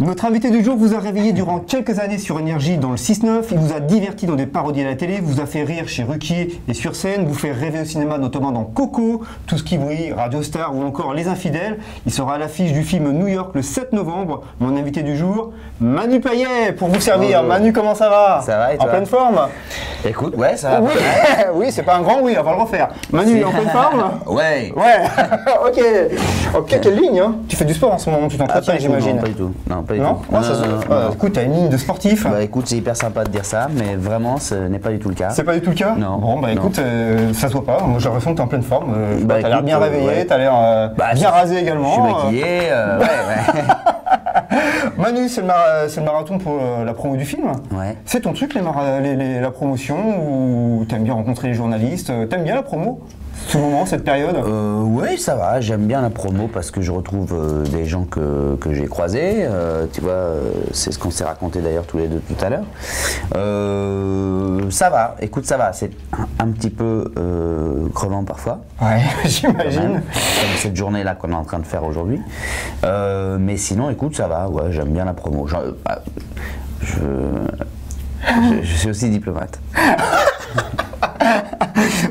Notre invité du jour vous a réveillé durant quelques années sur Énergie dans le 6-9. Il vous a diverti dans des parodies à la télé, vous a fait rire chez Ruquier et sur scène, vous fait rêver au cinéma, notamment dans Coco, Tout ce qui brille, Radio Star ou encore Les Infidèles. Il sera à l'affiche du film New York le 7 novembre. Mon invité du jour, Manu Payet, pour vous servir. Bonjour. Manu, comment ça va? Ça va et toi? En pleine forme? Écoute, ouais, ça va. Oui, oui, c'est pas un grand oui, on va le refaire. Manu, en pleine forme? Ouais. Ouais, ok. Ok, quelle ligne, hein? Tu fais du sport en ce moment, tu t'entretiens, j'imagine. Non, pas du tout. Non, pas du non tout. Ah, ça, non. Écoute, t'as une ligne de sportif. Bah écoute, c'est hyper sympa de dire ça, mais vraiment, ce n'est pas du tout le cas. C'est pas du tout le cas? Non. Bon, bah écoute, ça se voit pas. Moi, j'ai l'impression que t'es en pleine forme. T'as l'air bien réveillé, ouais. t'as l'air bien rasé également. Je suis maquillé, ouais. Manu, c'est le marathon pour la promo du film. Ouais. C'est ton truc, la promotion, ou t'aimes bien rencontrer les journalistes? T'aimes bien la promo? Ce moment, cette période? Oui, ça va, j'aime bien la promo parce que je retrouve des gens que j'ai croisés, tu vois, c'est ce qu'on s'est raconté d'ailleurs tous les deux tout à l'heure. Ça va, écoute, ça va, c'est un petit peu crevant parfois. Ouais, j'imagine. Comme cette journée-là qu'on est en train de faire aujourd'hui. Mais sinon, écoute, ça va, ouais, j'aime bien la promo. Je suis aussi diplomate.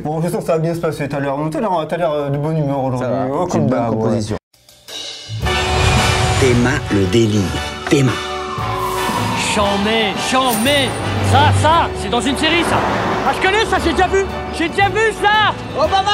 Bon, je sens que ça va bien se passer. T'as l'air de bonne humeur aujourd'hui. Oh, comme bonne composition. Théma, le délire. Théma. Chambé, ça, c'est dans une série ça. Ah, je connais ça, j'ai déjà vu ça. Obama.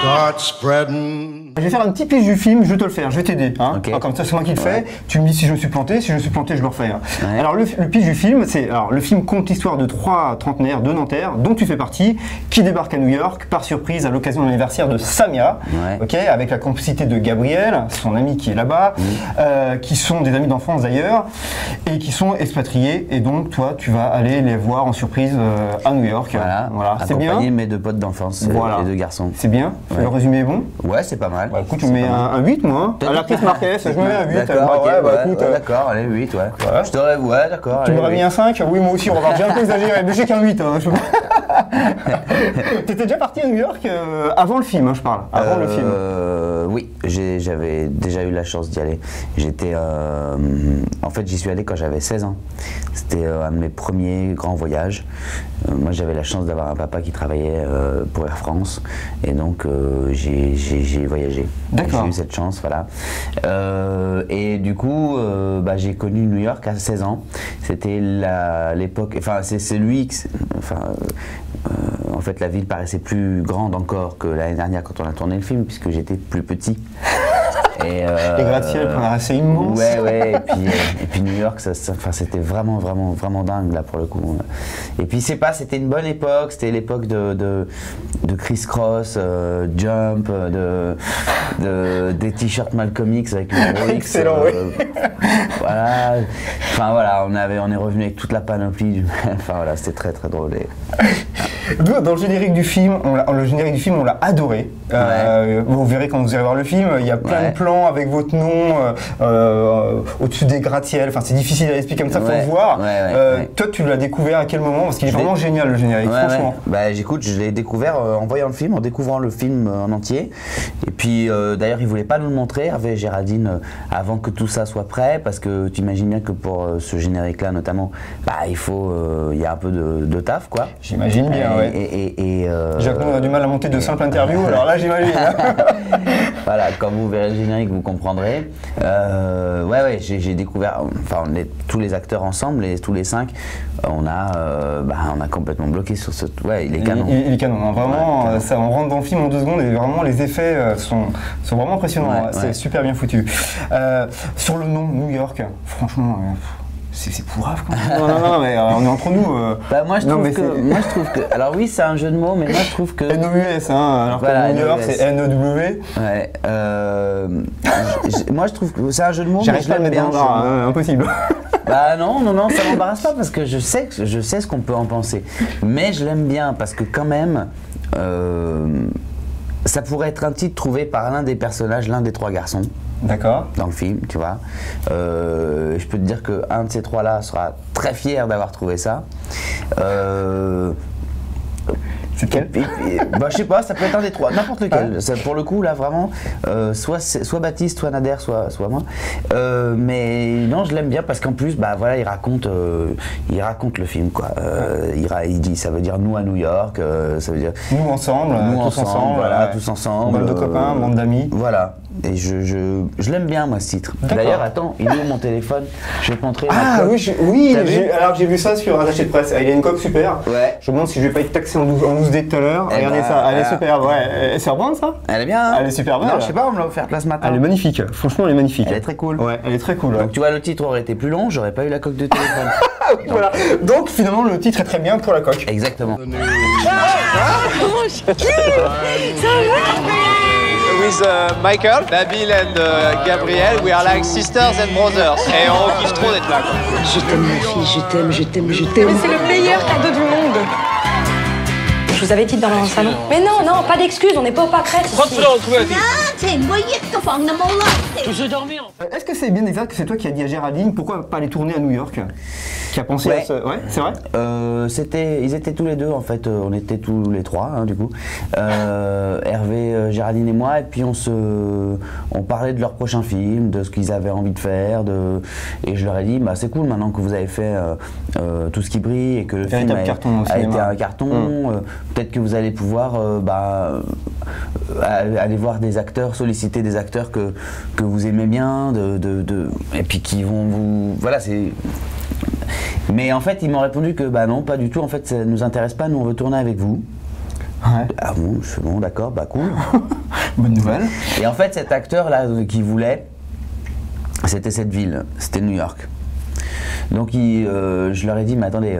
Start spreading. Je vais faire un petit pitch du film, je vais te le faire, je vais t'aider. Hein. Okay. Comme ça, c'est moi qui le fais. Tu me dis si je me suis planté, je le refais. Hein. Ouais. Alors, le pitch du film, le film compte l'histoire de 3 trentenaires de Nanterre, dont tu fais partie, qui débarquent à New York par surprise à l'occasion de l'anniversaire de Samia, ouais. Avec la complicité de Gabriel, son ami qui est là-bas, qui sont des amis d'enfance d'ailleurs, et qui sont expatriés. Et donc, toi, tu vas aller les voir en surprise à New York. Voilà. C'est bien. Accompagné de mes 2 potes d'enfance, les 2 garçons. C'est bien. Ouais. Le résumé est bon. Ouais, c'est pas mal. Bah, écoute, je mets un 8 moi. À la Chris Marquez, je me mets un 8. D'accord, Écoute, d'accord, allez, 8, ouais. Voilà. Je t'aurais, ouais, d'accord. Tu m'aurais mis un 5? Oui, moi aussi, on va bien un peu exagéré, mais j'ai qu'un 8. Hein. T'étais déjà parti à New York avant le film, hein, je parle. Avant le film. Oui, j'avais déjà eu la chance d'y aller. En fait, j'y suis allé quand j'avais 16 ans. C'était un de mes premiers grands voyages. Moi, j'avais la chance d'avoir un papa qui travaillait pour Air France. Et donc, j'ai voyagé. D'accord. J'ai eu cette chance, voilà. Et du coup, j'ai connu New York à 16 ans. C'était l'époque... Enfin, c'est lui... en fait, la ville paraissait plus grande encore que l'année dernière quand on a tourné le film, puisque j'étais plus petit. Et les gratte-ciel paraissaient immenses. Ouais, et puis New York, c'était vraiment dingue là pour le coup. Et puis c'était une bonne époque, c'était l'époque de Criss Cross, Jump, des t-shirts Malcolm X avec le Rolex. Excellent, oui. Voilà, on est revenu avec toute la panoplie. Enfin voilà, c'était très drôle. Dans le générique du film, on l'a adoré. Ouais. Vous verrez quand vous irez voir le film, il y a plein de plans avec votre nom au-dessus des gratte-ciel. Enfin, c'est difficile à expliquer comme ça, faut le voir. Toi, tu l'as découvert à quel moment? Parce qu'il est vraiment génial le générique, franchement. Écoute, je l'ai découvert en voyant le film, en découvrant le film en entier. Et puis, d'ailleurs, il voulait pas nous le montrer, Hervé et Géraldine, avant que tout ça soit prêt, parce que tu imagines bien que pour ce générique-là, notamment, il y a un peu de taf, quoi. J'imagine bien, ouais. Jacques, on a du mal à monter de simples interviews, alors là, j'imagine. Voilà, quand vous verrez le générique, vous comprendrez. J'ai découvert, tous les acteurs ensemble, tous les 5, on a complètement bloqué sur ce... Ouais, il est canon. Il est canon, hein, vraiment, ça, on rentre dans le film en 2 secondes et vraiment les effets sont vraiment impressionnants, c'est super bien foutu. Sur le nom New York, franchement... C'est pourrave quand même. Non, mais on est entre nous. Moi, je trouve que. Alors, oui, c'est un jeu de mots, mais moi, je trouve que. NOUS, hein, alors que New York, c'est NEW. Ouais. Moi, je trouve que c'est un jeu de mots. J'arrive pas à le mettre dans le bar, impossible. Non, ça m'embarrasse pas parce que je sais ce qu'on peut en penser. Mais je l'aime bien parce que, quand même. Ça pourrait être un titre trouvé par l'un des personnages, l'un des 3 garçons. D'accord. Dans le film, tu vois. Je peux te dire qu'un de ces 3-là sera très fier d'avoir trouvé ça. C'est lequel? Bah, je sais pas, ça peut être un des trois, n'importe lequel. Ça, pour le coup, là, vraiment, soit Baptiste, soit Nader, soit moi. Mais non, je l'aime bien parce qu'en plus, bah voilà, il raconte le film, quoi. Il dit, ça veut dire nous à New York, ça veut dire Nous ensemble, tous ensemble, voilà, tous ensemble. Bande de copains, bande d'amis. Voilà. Et je l'aime bien, moi, ce titre. D'ailleurs, attends, il est où mon téléphone? Je vais te montrer. Ah oui, alors j'ai vu ça sur un attaché de presse. Il y a une coque super. Ouais. Je me demande si je vais pas être taxé en 12D tout à l'heure. Regardez ça, elle est superbe. Ouais, c'est reprendre ça? Elle est bien. Hein, elle est super belle. Non, je sais pas, on me l'a offerte là ce matin. Elle est magnifique. Franchement, elle est magnifique. Elle est très cool. Ouais, elle est très cool. Donc tu vois, le titre aurait été plus long, j'aurais pas eu la coque de téléphone. Voilà. Donc finalement, le titre est très bien pour la coque. Exactement. With Michael, Nabil and Gabriel, we are like sisters and brothers. Et on kiffe trop d'être là, quoi. Je t'aime ma fille, je t'aime. Mais c'est le meilleur cadeau du monde. Je vous avais dit dans le salon. Mais non, pas d'excuses, on n'est pas au pâquerette ici. Je veux dormir. Est-ce que c'est bien exact que c'est toi qui as dit à Géraldine pourquoi pas aller tourner à New York? Qui a pensé à ce... Ouais, c'est vrai? Ils étaient tous les deux en fait, on était tous les trois hein, du coup. Hervé, Géraldine et moi, et puis on parlait de leur prochain film, de ce qu'ils avaient envie de faire, et je leur ai dit bah c'est cool maintenant que vous avez fait Tout ce qui brille et que le film a été un carton, peut-être que vous allez pouvoir aller voir des acteurs, solliciter des acteurs que vous aimez bien, et puis qui vont vous... Voilà, c'est... Mais en fait, ils m'ont répondu que bah non, pas du tout, en fait, ça nous intéresse pas, nous on veut tourner avec vous. Ouais. Ah bon, je fais bon, d'accord, bah cool. Bonne nouvelle. Et en fait, cet acteur-là qui voulait, c'était cette ville, c'était New York. Donc je leur ai dit, mais attendez,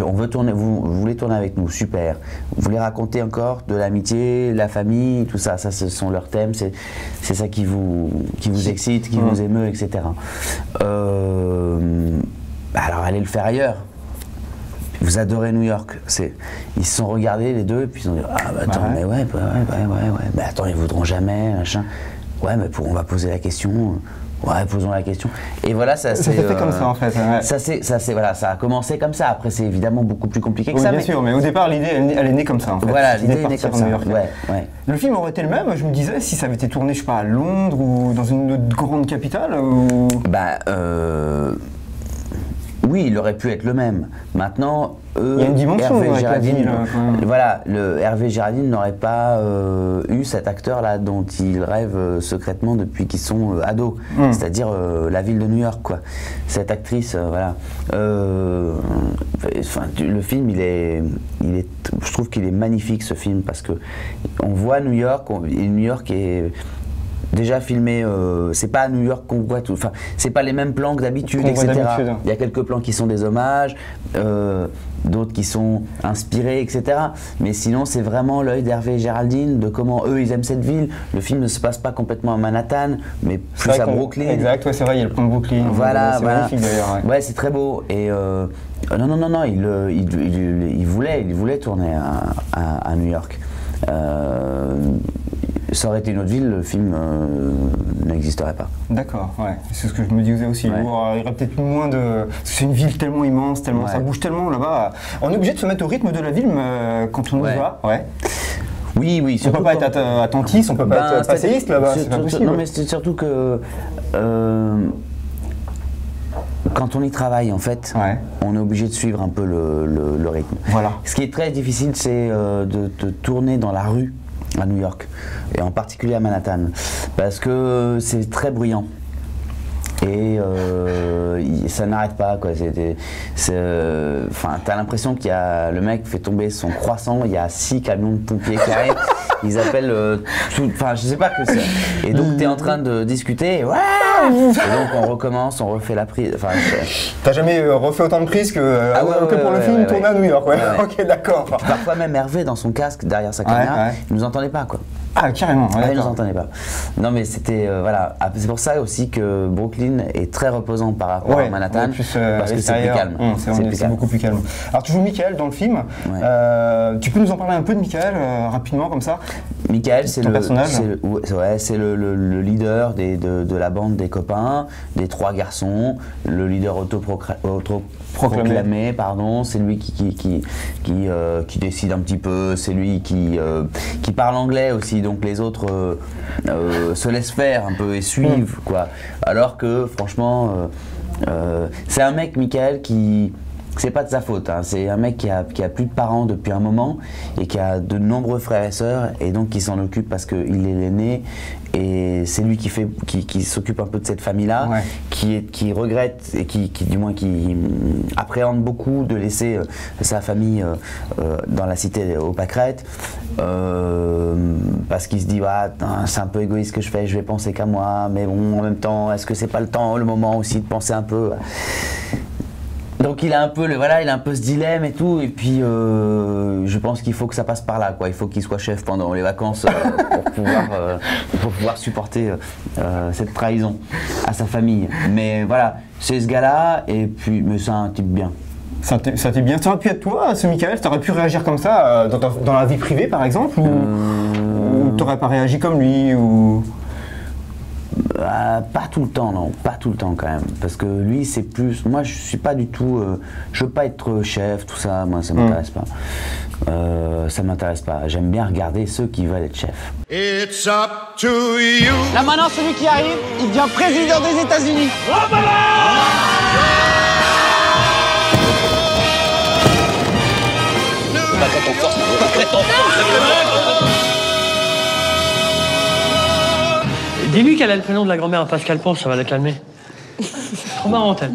on veut tourner, vous voulez tourner avec nous, super. Vous voulez raconter encore de l'amitié, la famille, tout ça, ça ce sont leurs thèmes, c'est ça qui vous excite, qui vous émeut, etc. Alors allez le faire ailleurs. Vous adorez New York. Ils se sont regardés les deux et puis ils ont dit ah bah attends mais ouais. Mais attends ils voudront jamais machin. Ouais mais on va poser la question. Ouais, posons la question. Et voilà, ça s'est fait comme ça en fait. Ouais. Voilà, ça a commencé comme ça. Après, c'est évidemment beaucoup plus compliqué que ça. Bien sûr, mais au départ, l'idée, elle est née comme ça en fait. Voilà, l'idée est née comme ça. Ouais. Le film aurait été le même, je me disais, si ça avait été tourné, je sais pas, à Londres ou dans une autre grande capitale ou... Oui, il aurait pu être le même. Maintenant, il y a une dimension Hervé avec Géraldine, la ville, voilà, Hervé Géraldine n'aurait pas eu cet acteur-là dont ils rêvent secrètement depuis qu'ils sont ados, c'est-à-dire la ville de New York, quoi. Cette actrice, voilà. Le film, je trouve qu'il est magnifique ce film parce que on voit New York, et New York est déjà filmé, c'est pas à New York qu'on voit tout, enfin c'est pas les mêmes plans que d'habitude, etc. Il y a quelques plans qui sont des hommages, d'autres qui sont inspirés, etc. Mais sinon c'est vraiment l'œil d'Hervé et Géraldine, de comment eux ils aiment cette ville. Le film ne se passe pas complètement à Manhattan, mais plus à Brooklyn. Exact, ouais, c'est vrai, il y a le pont de Brooklyn. Voilà, c'est magnifique d'ailleurs. Ouais, c'est très beau. Et non, il voulait tourner à New York. Ça aurait été une autre ville, le film n'existerait pas. D'accord, ouais. C'est ce que je me disais aussi. Ouais. Il y aurait peut-être moins de... C'est une ville tellement immense, tellement ça bouge tellement là-bas. On est obligé de se mettre au rythme de la ville quand on y va. Ouais. Oui. On peut pas être attentiste, on peut pas être passéiste là-bas, c'est pas possible. Non, mais c'est surtout que... quand on y travaille, en fait, on est obligé de suivre un peu le rythme. Voilà. Ce qui est très difficile, c'est de tourner dans la rue à New York, et en particulier à Manhattan, parce que c'est très bruyant. Et ça n'arrête pas, quoi. T'as l'impression qu'il y a le mec fait tomber son croissant, il y a 6 camions de pompiers qui arrivent, ils appellent je sais pas que c'est. Et donc t'es en train de discuter, et donc on recommence, on refait la prise. T'as jamais refait autant de prises que pour le film tourné à New York, Ok, d'accord. Parfois même Hervé dans son casque derrière sa caméra, il nous entendait pas, quoi. Ah, carrément, il nous entendait pas. Non, mais c'était voilà. C'est pour ça aussi que Brooklyn est très reposant par rapport à Manhattan, parce que c'est plus calme. C'est beaucoup plus calme. Alors tu joues Michael dans le film. Tu peux nous en parler un peu de Michael rapidement comme ça? Michael, c'est Ton personnage. c'est le leader de la bande des copains, des 3 garçons, le leader autoproclamé, pardon. C'est lui qui décide un petit peu, c'est lui qui parle anglais aussi, donc les autres se laissent faire un peu et suivent, quoi. Alors que franchement, c'est un mec, Michael, qui... C'est pas de sa faute, hein. C'est un mec qui a plus de parents depuis un moment et qui a de nombreux frères et sœurs et donc qui s'en occupe parce qu'il est l'aîné et c'est lui qui s'occupe un peu de cette famille-là, ouais. qui regrette et qui appréhende beaucoup de laisser sa famille dans la cité aux pâquerettes parce qu'il se dit c'est un peu égoïste ce que je fais, je vais penser qu'à moi, mais bon en même temps est-ce que c'est pas le moment aussi de penser un peu. Donc il a un peu ce dilemme et tout, et puis je pense qu'il faut que ça passe par là, quoi. Il faut qu'il soit chef pendant les vacances pour pouvoir supporter cette trahison à sa famille. Mais voilà, c'est ce gars-là, et puis mais c'est un type bien. Ça t'est bien. Ça aurait pu être toi, ce Michael? T'aurais pu réagir comme ça dans la vie privée, par exemple, ou t'aurais pas réagi comme lui ou... Pas tout le temps, non, pas tout le temps quand même, parce que lui c'est plus, moi je suis pas du tout, je veux pas être chef, tout ça, moi ça m'intéresse pas, ça m'intéresse pas, j'aime bien regarder ceux qui veulent être chefs. It's up to you. Là maintenant, celui qui arrive, il devient président des États-Unis. Dis-lui qu'elle a le prénom de la grand-mère à Pascal Ponce, ça va la calmer. Trop marrant, elle.